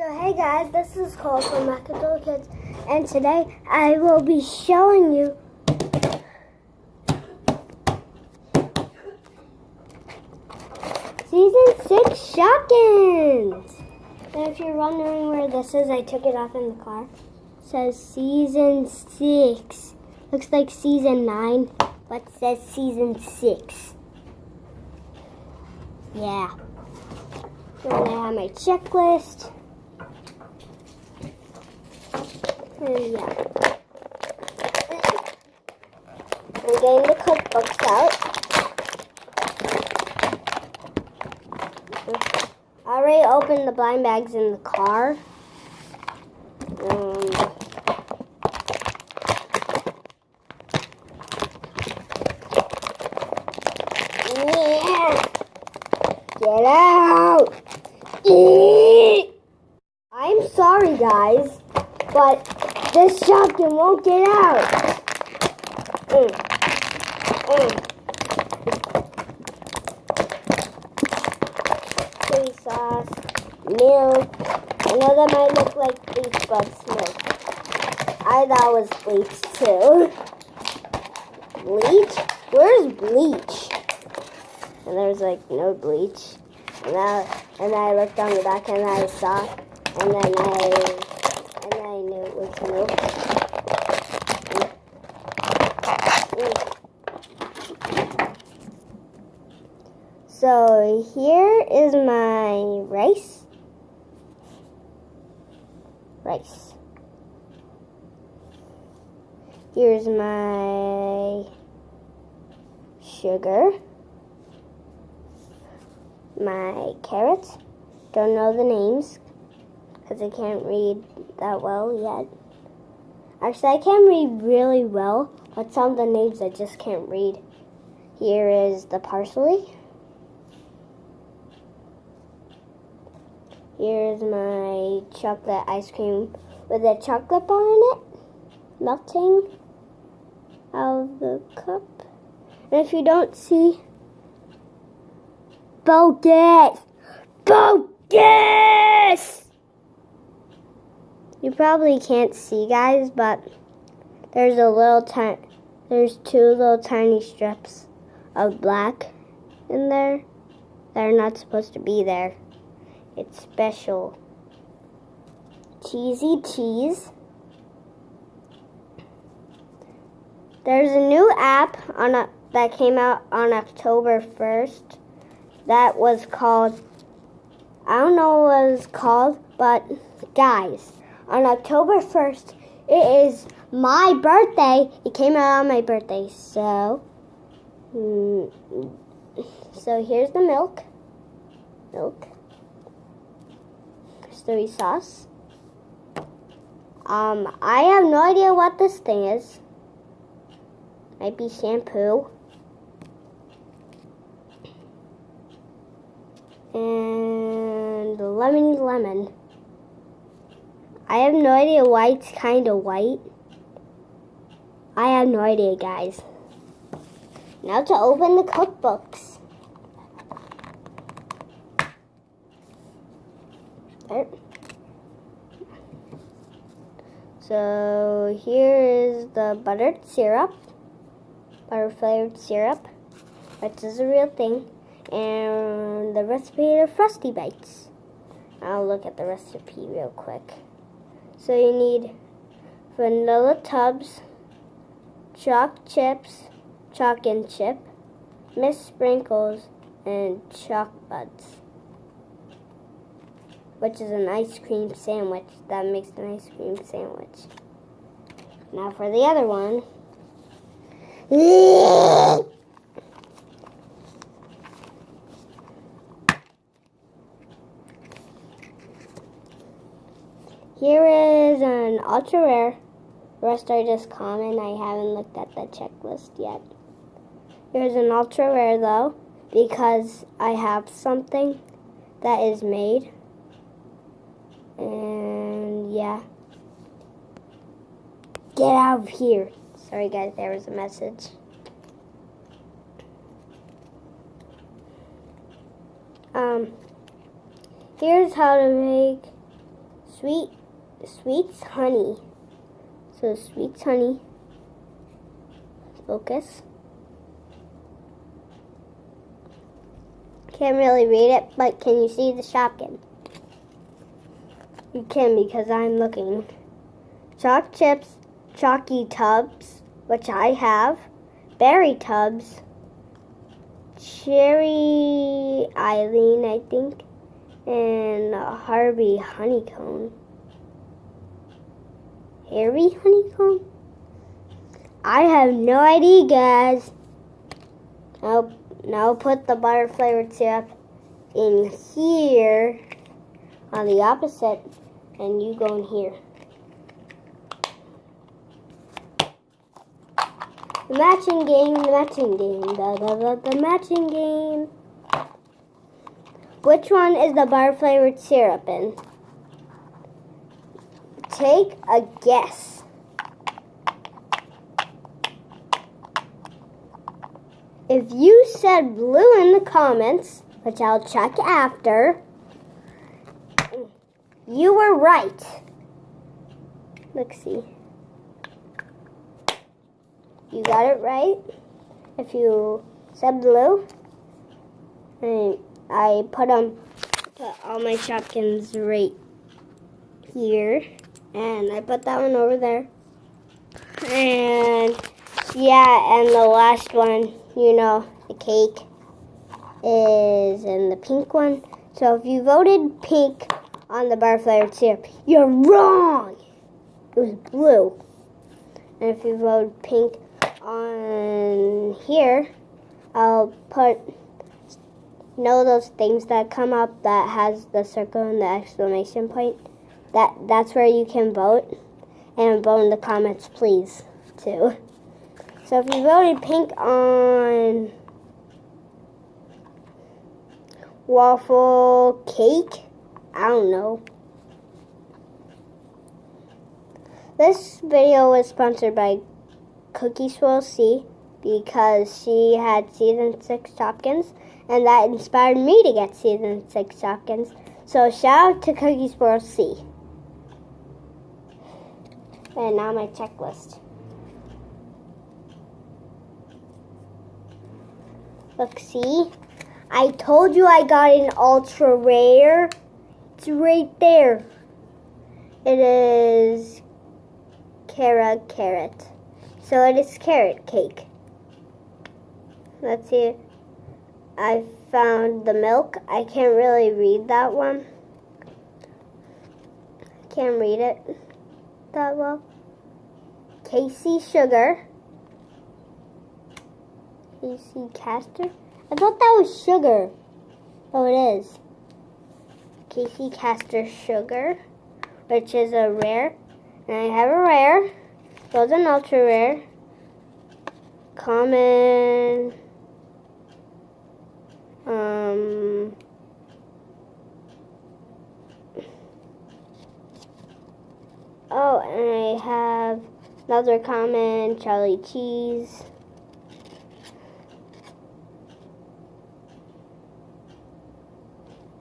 So hey guys, this is Cole from Macadoodle Kids, and today I will be showing you Season 6 Shopkins! And if you're wondering where this is, I took it off in the car. It says Season 6. Looks like Season 9, but it says Season 6. Yeah. And I have my checklist. And yeah. I'm getting the cookbooks out. I already opened the blind bags in the car. Yeah. Get out! I'm sorry, guys, but this Shopkin won't get out. Chili sauce, milk. I know that might look like bleach, but it's milk. I thought it was bleach too. Bleach? Where's bleach? And there's like no bleach. And I looked on the back and I saw, and then I knew it was milk. So here is my rice. Here's my sugar. My carrots. Don't know the names because I can't read that well yet. Actually, I can read really well, but some of the names I just can't read. Here is the parsley. Here's my chocolate ice cream with a chocolate bar in it, melting out of the cup. And if you don't see, bogus! You probably can't see, guys, but there's two little tiny strips of black in there that are not supposed to be there. It's special. Cheesy cheese. There's a new app that came out on October 1st. That was called, I don't know what it was called, but guys, on October 1st, it is my birthday. It came out on my birthday, so here's the milk, soy sauce. I have no idea what this thing is. Might be shampoo. And lemon. I have no idea why it's kind of white. I have no idea, guys. Now to open the cookbooks. So here is the butter flavored syrup, which is a real thing. And the recipe of Frosty Bites. I'll look at the recipe real quick. So you need vanilla tubs, chalk and chip, mist sprinkles, and chalk buds, which is an ice cream sandwich. That makes an ice cream sandwich. Now for the other one. Here is an ultra rare. The rest are just common. I haven't looked at the checklist yet. Here's an ultra rare though, because I have something that is made. And yeah. Get out of here. Sorry guys, there was a message. Here's how to make Sweets honey. So sweets honey. Focus. Can't really read it, but can you see the Shopkin? You can because I'm looking. Chalk chips, chalky tubs, which I have. Berry tubs. Cherry Eileen, I think. And Harvey honeycomb. Harry honeycomb? I have no idea, guys. Now put the butter flavored syrup in here on the opposite, and you go in here. The matching game, the matching game. Which one is the butter flavored syrup in? Take a guess. If you said blue in the comments, which I'll check after, you were right. Let's see. You got it right. If you said blue, and I put all my Shopkins right here, and I put that one over there. And yeah, and the last one, you know, the cake is in the pink one. So if you voted pink on the butter flavored syrup, you're wrong. It was blue. And if you voted pink on here, I'll put, you know, those things that come up that has the circle and the exclamation point. That's where you can vote, and vote in the comments, please, too. So if you voted pink on waffle cake, I don't know. This video was sponsored by Cookie Swirl C because she had season 6 Shopkins, and that inspired me to get season 6 Shopkins. So shout out to Cookie Swirl C. And now my checklist. Look, see? I told you I got an ultra rare. It's right there. It is carrot. So it is carrot cake. Let's see. I found the milk. I can't really read that one. I can't read it that well. Casey sugar. Casey Castor? I thought that was sugar. Oh, it is. Casey Castor sugar, which is a rare. And I have a rare. Those an ultra rare. Common. Oh, and I have another common Charlie cheese.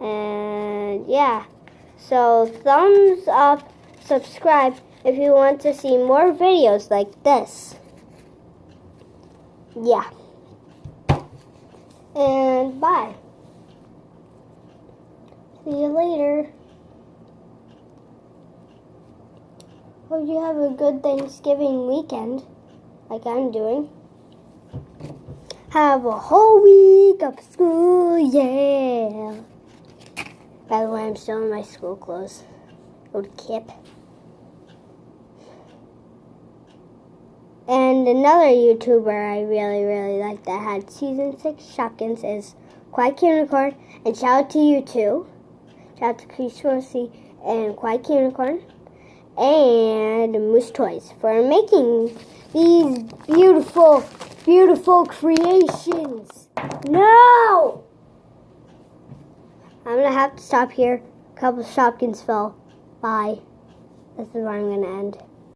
And yeah, so thumbs up, subscribe if you want to see more videos like this. Yeah. And bye. See you later. Hope you have a good Thanksgiving weekend, like I'm doing. Have a whole week of school, yeah. By the way, I'm still in my school clothes. Old Kip. And another YouTuber I really like that had season 6 Shopkins is Quiet Unicorn. And shout out to you too. Shout out to Chris Rossi and Quiet Unicorn and Moose Toys for making these beautiful creations. No! I'm going to have to stop here. A couple Shopkins fell. Bye. This is where I'm going to end.